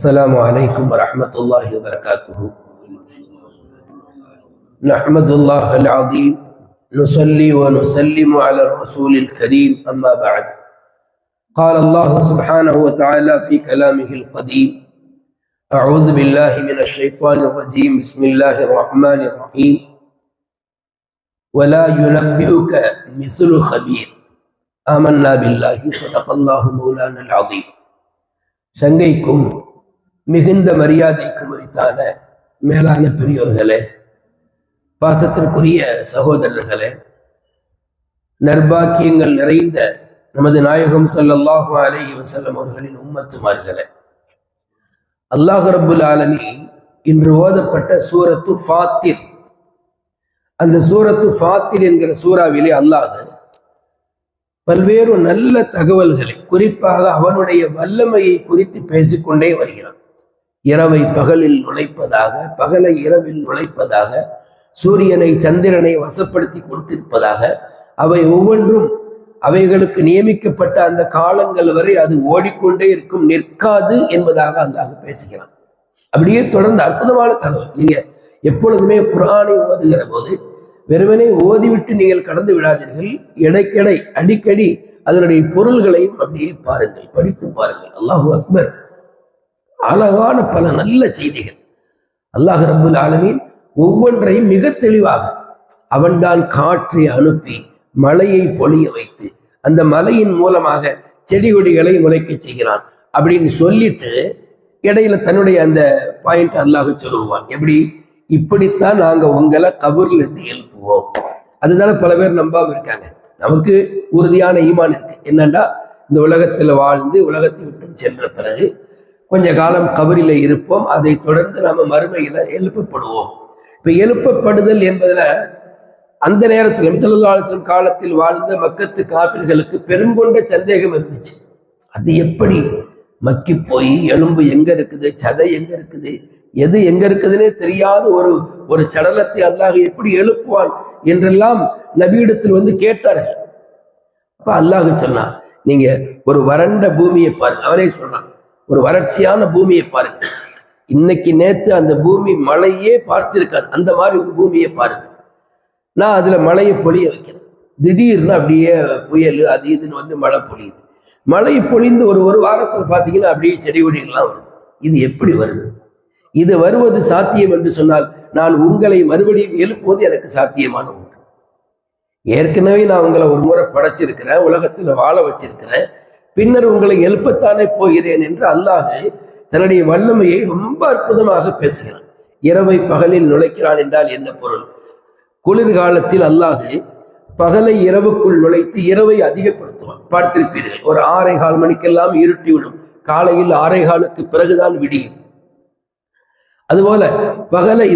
السلام عليكم ورحمة الله وبركاته. نحمد الله العظيم نصلي ونسلم على الرسول الكريم أما بعد. قال الله سبحانه وتعالى في كلامه القديم: أعوذ بالله من الشيطان الرجيم، بسم الله الرحمن الرحيم. ولا ينبئك مثل خبير آمنا بالله صدق الله مولانا العظيم. சங்கைக்கும் மிகுந்த மரியாதைக்கும் உரித்தான மேலான பெரியோர்களே, பாசத்திற்குரிய சகோதரர்களே, நற்பாக்கியங்கள் நிறைந்த நமது நாயகம் ஸல்லல்லாஹு அலைஹி வஸல்லம் அவர்களின் உம்மத்துமார்களே, அல்லாஹ் ரப்புல் ஆலமீன் இன்று ஓதப்பட்ட சூரத்து ஃபாத்திர், அந்த சூரத்து ஃபாத்திர் என்கிற சூறாவிலே அல்லாஹ் பல்வேறு நல்ல தகவல்களை, குறிப்பாக அவனுடைய வல்லமையை குறித்து பேசிக்கொண்டே வருகிறான். இரவை பகலில் நுழைப்பதாக, பகலை இரவில் நுழைப்பதாக, சூரியனை சந்திரனை வசப்படுத்தி கொடுத்திருப்பதாக, அவை ஒவ்வொன்றும் அவைகளுக்கு நியமிக்கப்பட்ட அந்த காலங்கள் வரை அது ஓடிக்கொண்டே இருக்கும், நிற்காது என்பதாக அல்லாஹ் பேசுகிறான். அப்படியே தொடர்ந்து அற்புதமான தகவல். நீங்க எப்பொழுதுமே குர்ஆனை ஓதுகிற போது வெறுமனே ஓதிவிட்டு நீங்கள் கடந்து விடாதீர்கள். இடைக்கடை அடிக்கடி அதனுடைய பொருள்களையும் அப்படியே பாருங்கள், படித்து பாருங்கள். அல்லாஹு அக்பர். அழகான பல நல்ல செய்திகள். அல்லாஹ் ரப்புல் ஆலமீன் ஒவ்வொன்றையும் மிக தெளிவாக அவன்தான் காற்றை அனுப்பி மழையை பொழிய வைத்து அந்த மலையின் மூலமாக செடி கொடிகளை முளைக்க செய்கிறான் அப்படின்னு சொல்லிட்டு இடையில தன்னுடைய அந்த பாயிண்ட் அல்லாஹ் சொல்லுவான். எப்படி? இப்படித்தான் நாங்க உங்களை கபூர்ல இருந்து எழுப்புவோம். அதுதானே பல பேர் நம்பாம இருக்காங்க. நமக்கு உறுதியான ஈமான் இருக்கு. என்னன்னா, இந்த உலகத்துல வாழ்ந்து உலகத்தை விட்டு சென்ற பிறகு கொஞ்ச காலம் கபரில இருப்போம், அதை தொடர்ந்து நம்ம மறுமையில எழுப்பப்படுவோம். இப்ப எழுப்பப்படுதல் என்பதுல அந்த நேரத்தில் ஸல்லல்லாஹு அலைஹி வஸல்லம் காலத்தில் வாழ்ந்த மக்கத்து காபிர்களுக்கு பெருங்கொண்ட சந்தேகம் இருந்துச்சு. அது எப்படி மக்கி போய் எலும்பு எங்க இருக்குது, சதை எங்க இருக்குது, எது எங்க இருக்குதுன்னே தெரியாத ஒரு சடலத்தை அல்லாஹ் எப்படி எழுப்புவான் என்றெல்லாம் நபியிடத்தில் வந்து கேட்டார்கள். அப்ப அல்லாஹ் சொன்னான், நீங்க ஒரு வறண்ட பூமியை பாருங்க. அவனே சொல்றான், ஒரு வறட்சியான பூமியை பாருங்க. இன்னைக்கு நேத்து அந்த பூமி மழையே பார்த்திருக்காது, அந்த மாதிரி ஒரு பூமியை பாருங்க. நான் அதுல மழையை பொழிய வைக்கிறேன். திடீர்னு அப்படியே புயல் அது இதுன்னு வந்து மழை பொழியுது. மழை பொழிந்து ஒரு வாரத்தில் பார்த்தீங்கன்னா அப்படியே செடி கொடிகள்லாம் வருது. இது எப்படி வருது? இது வருவது சாத்தியம் என்று சொன்னால் நான் உங்களை மறுபடியும் எழுப்புவது எனக்கு சாத்தியமான ஒன்று. ஏற்கனவே நான் உங்களை ஒரு முறை படைச்சிருக்கிறேன், உலகத்தில் வாழ வச்சிருக்கிறேன், பின்னர் உங்களை எழுப்பத்தானே போகிறேன் என்று அல்லாஹ் தன்னுடைய வல்லமையை ரொம்ப அற்புதமாக பேசுகிறான். இரவை பகலில் நுழைக்கிறான் என்றால் என்ன பொருள்? குளிர்காலத்தில் அல்லாஹ் பகலை இரவுக்குள் நுழைத்து இரவை அதிகப்படுத்துவான். பார்த்திருப்பீர்கள், ஒரு 6:15 மணிக்கெல்லாம் இருட்டிவிடும், காலையில் 6:15 பிறகுதான் விடியும். அதுபோல பகலை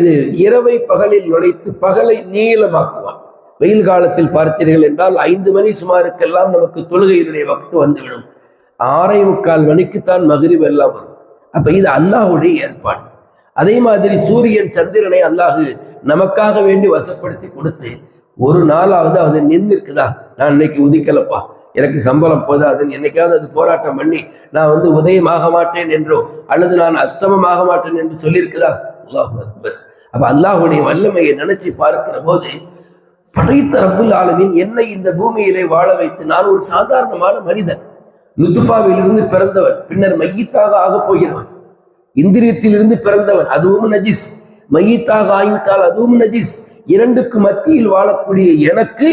இரவை பகலில் நுழைத்து பகலை நீளமாக்குவான். வெயில் காலத்தில் பார்த்தீர்கள் என்றால் 5 மணி சுமாருக்கெல்லாம் நமக்கு தொழுகையினுடைய வக்து வந்துவிடும். 6:45 மணிக்குத்தான் மக்ரிப் எல்லாம் வரும். அப்ப இது அல்லாஹுடைய ஏற்பாடு. அதே மாதிரி சூரியன் சந்திரனை அல்லாஹ் நமக்காக வேண்டி வசப்படுத்தி கொடுத்து ஒரு நாளாவது அது நின்றுக்குதா, நான் இன்னைக்கு உதிக்கலப்பா, எனக்கு சம்பளம் போதாதுன்னு என்னைக்காவது அது போராட்டம் பண்ணி நான் உதயமாக மாட்டேன் என்றோ அல்லது நான் அஸ்தமமாக மாட்டேன் என்று சொல்லியிருக்குதா? அல்லாஹ் அக்பர். அப்ப அல்லாஹுடைய வல்லமையை நினைச்சு பார்க்கிற போது, படைத்த ரப்புல் ஆலமீன் என்னை இந்த பூமியிலே வாழ வைத்து, நான் ஒரு சாதாரணமான மனிதன், நுதுஃபாவிலிருந்து பிறந்தவன், பின்னர் மையத்தாக ஆக போகிறவன், இந்திரியத்திலிருந்து பிறந்தவன், அதுவும் நஜிஸ், மையத்தாக ஆகிவிட்டால் அதுவும் நஜிஸ், இரண்டுக்கு மத்தியில் வாழக்கூடிய எனக்கு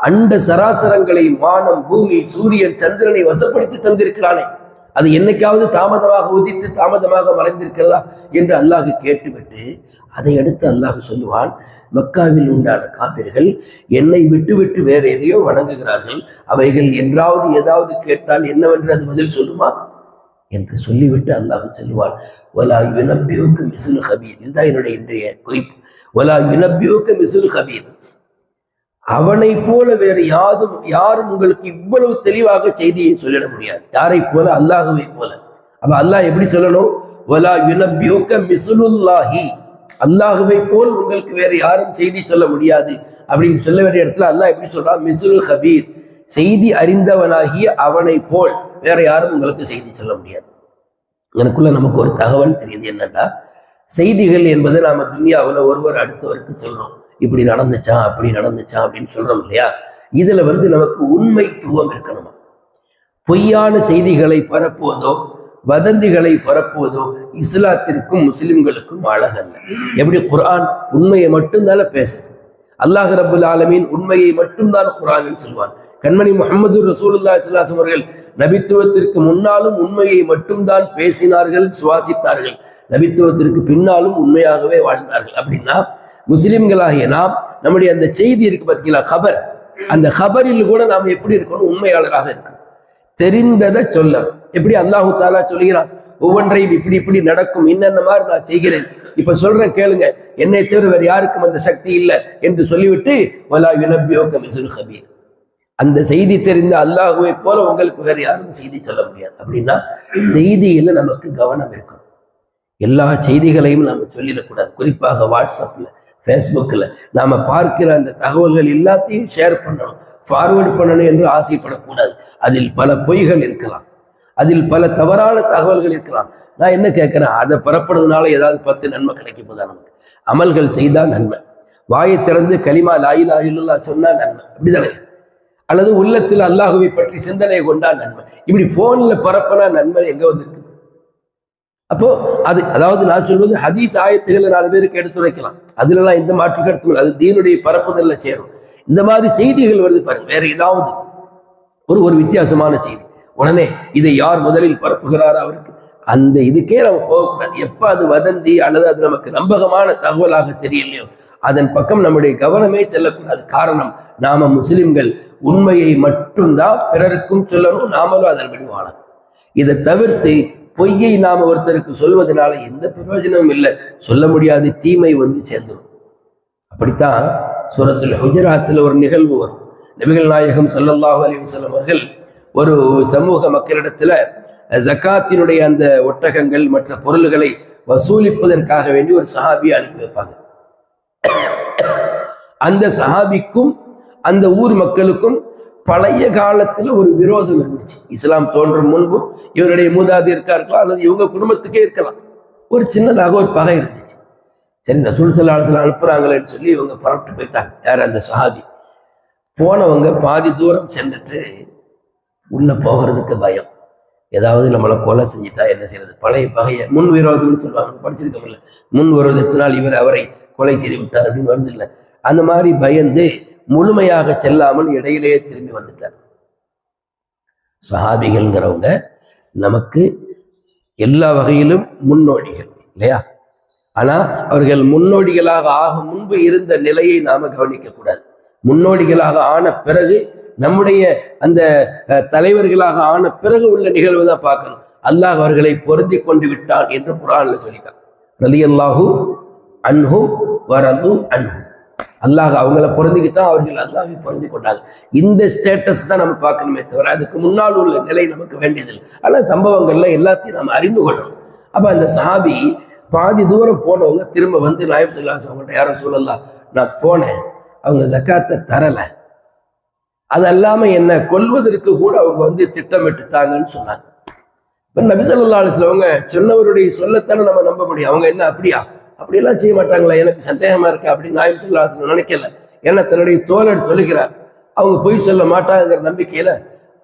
அண்ட சராசரங்களை, வானம் பூமி சூரியன் சந்திரனை வசப்படுத்தி தந்திருக்கிறானே, அது என்னைக்காவது தாமதமாக உதித்து தாமதமாக மறைந்திருக்கிறதா என்று அல்லாஹ் கேட்டுவிட்டு அதை அடுத்து அல்லாஹ் சொல்லுவான், மக்காவில் உண்டான காபிர்கள் என்னை விட்டுவிட்டு வேற எதையோ வணங்குகிறார்கள், அவைகள் என்றாவது ஏதாவது கேட்டால் என்னவென்று அது பதில் சொல்லுமா என்று சொல்லிவிட்டு அல்லாஹ் சொல்லுவான், வலா யுனப்பியுக மிஸ்லு கபீர். இதுதான் என்னுடைய இன்றைய குறிப்பு. வலா யுனப்பியுக மிஸ்லு கபீர். அவனை போல வேறு யாரும் உங்களுக்கு இவ்வளவு தெளிவாக செய்தியை சொல்லிட முடியாது. யாரை போல? அல்லாஹுவை போல. அப்ப அல்லாஹ் எப்படி சொல்லணும்? வலா யுனப்பியுக மிஸ்லுல்லாஹி. அல்லாஹுவை போல் உங்களுக்கு வேற யாரும் செய்தி சொல்ல முடியாது அப்படின்னு சொல்ல வேண்டிய இடத்துல அல்லாஹ் எப்படி சொல்றான்? மிஸ்லு கபீர். செய்தி அறிந்தவனாகிய அவனை போல் வேற யாரும் உங்களுக்கு செய்தி சொல்ல முடியாது. எனக்குள்ள நமக்கு ஒரு தகவல் தெரியுது என்னன்னா, செய்திகள் என்பது நாம துன்யாவில் ஒருவர் அடுத்தவருக்கு சொல்றோம், இப்படி நடந்துச்சா அப்படி நடந்துச்சா அப்படின்னு சொல்றோம் இல்லையா. இதுல நமக்கு உண்மைத்துவம் இருக்கணுமா. பொய்யான செய்திகளை பரப்புவதோ வதந்திகளை பரப்புவதோ இஸ்லாத்திற்கும் முஸ்லிம்களுக்கும் அழகல்ல. எப்படி குர்ஆன் உண்மையை மட்டும்தானே பேசுது. அல்லாஹ் ரப்புல் ஆலமீன் உண்மையை மட்டும்தான் குர்ஆனில் சொல்வான். கண்மணி முஹம்மது ரசூலுல்லாஹி ஸல்லல்லாஹு அலைஹி வஸல்லம் அவர்கள் நபித்துவத்திற்கு முன்னாலும் உண்மையை மட்டும்தான் பேசினார்கள், சுவாசித்தார்கள். நபித்துவத்திற்கு பின்னாலும் உண்மையாகவே வாழ்ந்தார்கள். அப்படின்னா முஸ்லிம்களாகிய நாம் நம்முடைய அந்த செய்தி இருக்கு பார்த்தீங்களா, கபர், அந்த கபரில் கூட நாம் எப்படி இருக்கணும், உண்மையாளராக இருக்கணும். தெரிந்ததை சொல்ல, எப்படி அல்லாஹு தாலா சொல்கிறான், ஒவ்வொன்றையும் இப்படி இப்படி நடக்கும், இன்னென்ன மாதிரி நான் செய்கிறேன், இப்ப சொல்றேன் கேளுங்க, என்னை தவிர வேறு யாருக்கும் அந்த சக்தி இல்லை என்று சொல்லிவிட்டு வலா யுனப்பியோக மிஸ்லு கபீர், அந்த செய்தி தெரிந்த அல்லாஹுவை போல உங்களுக்கு வேற யாரும் செய்தி சொல்ல முடியாது. அப்படின்னா செய்தியில நமக்கு கவனம் இருக்கும். எல்லா செய்திகளையும் நாம சொல்லிடக்கூடாது. குறிப்பாக வாட்ஸ்அப்ல, ஃபேஸ்புக்கில் நாம பார்க்கிற அந்த தகவல்கள் எல்லாத்தையும் ஷேர் பண்ணணும், ஃபார்வர்டு பண்ணணும் என்று ஆசைப்படக்கூடாது. அதில் பல பொய்கள் இருக்கலாம், அதில் பல தவறான தகவல்கள் இருக்கலாம். நான் என்ன கேட்கிறேன், அதை பரப்புறதுனால ஏதாவது 10 நன்மை கிடைக்கும்போதா? நமக்கு அமல்கள் செய்தால் நன்மை, வாயை திறந்து கலிமா லா இலாஹ இல்லல்லாஹ் சொன்னா நன்மை, அப்படிதானே? அல்லது உள்ளத்தில் அல்லாஹுவை பற்றி சிந்தனை கொண்டா நன்மை. இப்படி போன்ல பரப்பினா நன்மை எங்க வந்திருக்கு? அப்போ அது, அதாவது நான் சொல்வது ஹதீஸ் ஆயத்துகளை 4 பேருக்கு எடுத்துரைக்கலாம், அதுலலாம் எந்த மாற்று கருத்தும் இல்லை, அது தீனுடைய பரப்புதல்ல சேரும். இந்த மாதிரி செய்திகள் வருது பாருங்க, வேற ஏதாவது ஒரு வித்தியாசமான செய்தி, உடனே இதை யார் முதலில் பரப்புகிறாரோ அவருக்கு அந்த இதுக்கே நம்ம போகக்கூடாது. எப்ப அது வதந்தி அல்லது அது நமக்கு நம்பகமான தகவலாக தெரியலையோ அதன் பக்கம் நம்முடைய கவனமே செல்லக்கூடாது. காரணம், நாம முஸ்லிம்கள் உண்மையை மட்டும்தான் பிறருக்கும் சொல்லணும், நாமளும் அதன்படி வாழணும். இதை தவிர்த்து பொய்யை நாம ஒருத்தருக்கு சொல்வதனால எந்த பிரயோஜனமும் இல்லை, சொல்ல முடியாது, தீமை சேர்ந்துடும். அப்படித்தான் சூரத்துல் ஹுஜராத்தில் ஒரு நிகழ்வு வரும். நபிகள் நாயகம் ஸல்லல்லாஹு அலைஹி வஸல்லம் அவர்கள் ஒரு சமூக மக்களிடத்துல ஜக்காத்தினுடைய அந்த ஒட்டகங்கள் மற்ற பொருள்களை வசூலிப்பதற்காக வேண்டி ஒரு சஹாபியை அனுப்பி வைப்பாங்க. அந்த சஹாபிக்கும் அந்த ஊர் மக்களுக்கும் பழைய காலத்துல ஒரு விரோதம் இருந்துச்சு. இஸ்லாம் தோன்றும் முன்பு இவருடைய மூதாதையருக்கா இருக்கலாம் அல்லது இவங்க குடும்பத்துக்கே இருக்கலாம், ஒரு சின்னதாக ஒரு பகை இருந்துச்சு. சரி, ரசூல் ஸல்லல்லாஹு அலைஹி வஸல்லம் அனுப்புறாங்களேன்னு சொல்லி இவங்க புறப்பட்டு போயிட்டாங்க. யார்? அந்த சஹாபி. போனவங்க பாதி தூரம் சென்றுட்டு உள்ள போகிறதுக்கு பயம், ஏதாவது நம்மளை கொலை செஞ்சுட்டா என்ன செய்யறது, பழைய பகைய முன் விரோதம்னு சொல்லுவாங்க, படிச்சிருக்கோம்ல, முன் விரோதத்தினால் இவர் அவரை கொலை செய்து விட்டார் அப்படின்னு வருது இல்லை, அந்த மாதிரி பயந்து முழுமையாக செல்லாமல் இடையிலேயே திரும்பி வந்துட்டார். சஹாபிகள்ங்கிறவங்க நமக்கு எல்லா வகையிலும் முன்னோடிகள் இல்லையா? ஆனா அவர்கள் முன்னோடிகளாக ஆகும் முன்பு இருந்த நிலையை நாம கவனிக்க கூடாது. முன்னோடிகளாக ஆன பிறகு, நம்முடைய அந்த தலைவர்களாக ஆன பிறகு உள்ள நிகழ்வு தான் பார்க்கணும். அல்லாஹ் அவர்களை பொருந்தி கொண்டு விட்டான் என்று குர்ஆன்ல சொல்லிட்டான். ரலியல்லாஹு அன்ஹு வரது அன்ஹு, அல்லாஹ் அவங்கள பொருந்திக்கிட்டா அவர்கள் அல்லாஹை பொருந்தி கொண்டாங்க. இந்த ஸ்டேட்டஸ் தான் நம்ம பார்க்கணுமே தவிர அதுக்கு முன்னால் உள்ள நிலை நமக்கு வேண்டியதில்லை. ஆனால் சம்பவங்கள்ல எல்லாத்தையும் நம்ம அறிந்து கொள்ளணும். அப்ப அந்த சஹாபி பாதி தூரம் போனவங்க திரும்ப வந்து நாயகம் ஸல்லல்லாஹு அலைஹி வஸல்லம் யாரும் சொல்லலாம், நான் போனேன், அவங்க ஜக்காத்தை தரல, அது அல்லாம என்ன கொல்வதற்கு கூட அவங்க திட்டமிட்டுட்டாங்கன்னு சொன்னாங்க. இப்ப நபி ஸல்லல்லாஹு அலைஹி வஸல்லம் அவங்க சொன்னவருடைய சொல்லத்தானே நம்ம நம்ப முடியும். அவங்க என்ன அப்படியா, அப்படியெல்லாம் செய்ய மாட்டாங்களா, எனக்கு சந்தேகமா இருக்கு அப்படின்னு நாயகம் ஸல்லல்லாஹு அலைஹி வஸல்லம் நினைக்கல. ஏன்னா தன்னுடைய தோழர் சொல்லுகிறார், அவங்க பொய் சொல்ல மாட்டாங்கிற நம்பிக்கையில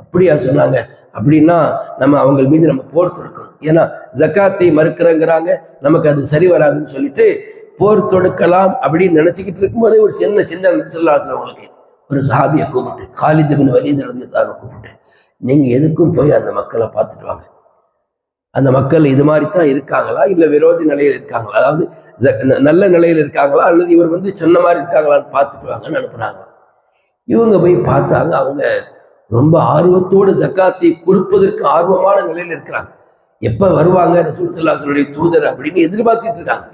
அப்படியா சொன்னாங்க. அப்படின்னா நம்ம அவங்க மீது நம்ம போர் தொடுக்கணும். ஏன்னா ஜக்காத்தை மறுக்கிறங்கிறாங்க, நமக்கு அது சரி வராதுன்னு சொல்லிட்டு போர் தொடுக்கலாம் அப்படின்னு நினைச்சுக்கிட்டு இருக்கும்போதே ஒரு சின்ன அவங்களுக்கு ஒரு சஹாபியை கூப்பிட்டு, காலித் பின் வலீத் ரலியல்லாஹு கூப்பிட்டு, நீங்க எதுக்கும் போய் அந்த மக்களை பார்த்துட்டு வாங்க, அந்த மக்கள் இது மாதிரி தான் இருக்காங்களா இல்ல விரோதி நிலையில் இருக்காங்களா, அதாவது நல்ல நிலையில் இருக்காங்களா அல்லது இவர் சொன்ன மாதிரி இருக்காங்களான்னு பார்த்துட்டு வாங்கன்னு அனுப்புனாங்க. இவங்க போய் பார்த்தாங்க, அவங்க ரொம்ப ஆர்வத்தோடு ஜக்காத்தை கொடுப்பதற்கு ஆர்வமான நிலையில் இருக்கிறாங்க. எப்ப வருவாங்க ரசூல் ஸல்லல்லாஹு அலைஹி வஸல்லம் தூதர் அப்படின்னு எதிர்பார்த்துட்டு இருக்காங்க.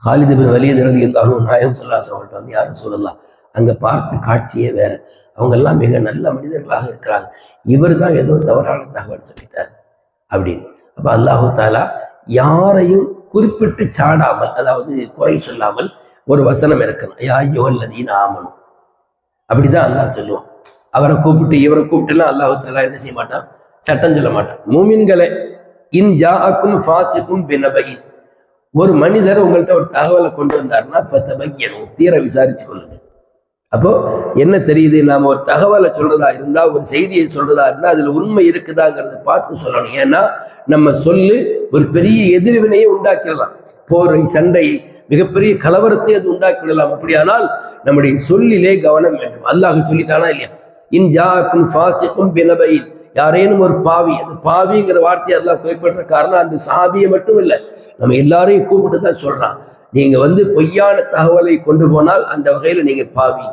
காலித் பின் வலீத் ரலியல்லாஹு அன்ஹு நாயகம் ஸல்லல்லாஹு அலைஹி வஸல்லம் யா ரசூலல்லாஹ், அங்க பார்த்த காட்சியே வேற, அவங்க எல்லாம் மிக நல்ல மனிதர்களாக இருக்கிறாங்க, இவர் தான் ஏதோ தவறான தகவல் சொல்லிட்டார் அப்படின்னு. அப்ப அல்லாஹு தாலா யாரையும் குறிப்பிட்டு சாடாமல், அதாவது குறை சொல்லாமல் ஒரு வசனம் இருக்கணும், யா அய்யுஹல்லதீன ஆமனு, அப்படிதான் அல்லாஹ் சொல்லுவான். அவரை கூப்பிட்டு இவரை கூப்பிட்டுலாம் அல்லாஹு தாலா என்ன செய்ய மாட்டான், சட்டம் சொல்ல மாட்டான். மூமின்களே இன் ஜாஅக்கும் ஃபாசிகும் பினபையின், ஒரு மனிதர் உங்கள்கிட்ட ஒரு தகவலை கொண்டு வந்தாருன்னா ஃபதபையனு, தீர விசாரிச்சு கொள்ளுங்க. அப்போ என்ன தெரியுது, நாம ஒரு தகவலை சொல்றதா இருந்தா, ஒரு செய்தியை சொல்றதா இருந்தா அதுல உண்மை இருக்குதாங்கிறத பார்த்து சொல்லணும். ஏன்னா நம்ம சொல்லு ஒரு பெரிய எதிர்வினையை உண்டாக்கிடலாம், போரை, சண்டை, மிகப்பெரிய கலவரத்தை அது உண்டாக்கி விடலாம். அப்படியானால் நம்முடைய சொல்லிலே கவனம் வேண்டும். அல்லாஹ் சொல்லிட்டானா இல்லையா, இன் ஜாஅக்கும் ஃபாசிகும் பினபையின், யாரேனும் ஒரு பாவி, அது பாவிங்கிற வார்த்தையை அல்லாஹ் குறிப்பிட்ட காரணம் அந்த சஹாபியை மட்டும் இல்லை, நம்ம எல்லாரையும் கூப்பிட்டு தான் சொல்றான். நீங்க பொய்யான தகவலை கொண்டு போனால் அந்த வகையில நீங்க பாவி.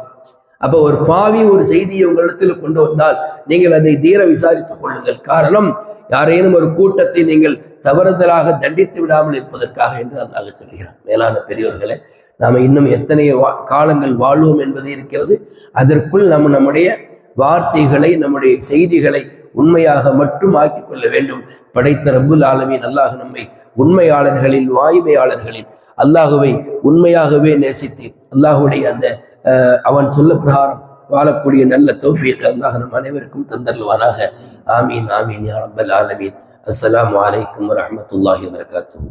அப்ப ஒரு பாவி ஒரு செய்தியை உங்களிடத்தில் கொண்டு வந்தால் நீங்கள் அதை தீர விசாரித்துக் கொள்ளுங்கள். காரணம், யாரேனும் ஒரு கூட்டத்தை நீங்கள் தவறுதலாக தண்டித்து விடாமல் இருப்பதற்காக என்று அல்லாஹ் சொல்கிறான். மேலான பெரியோர்களே, நாம இன்னும் எத்தனை காலங்கள் வாழ்வோம் என்பது இருக்கிறது. அதற்குள் நம்முடைய வார்த்தைகளை, நம்முடைய செய்திகளை உண்மையாக மட்டும் ஆக்கிக் கொள்ள வேண்டும். படைத்த ரப்புல் ஆலமீன் அல்லாஹ் நம்மை உண்மையாளர்களில், வாய்மையாளர்களில், அல்லாஹுவை உண்மையாகவே நேசித்து அல்லாஹுடைய அந்த அவன் சொல்ல பிரகாரம் வாழக்கூடிய நல்ல தௌஃபீக் அல்லாஹ் நம் அனைவருக்கும் தந்தருள்வானாக. ஆமீன் ஆமீன் யா ரப்பல் ஆலமீன். அஸ்ஸலாமு அலைக்கும் வரஹ்மத்துல்லாஹி வபரகாத்துஹு.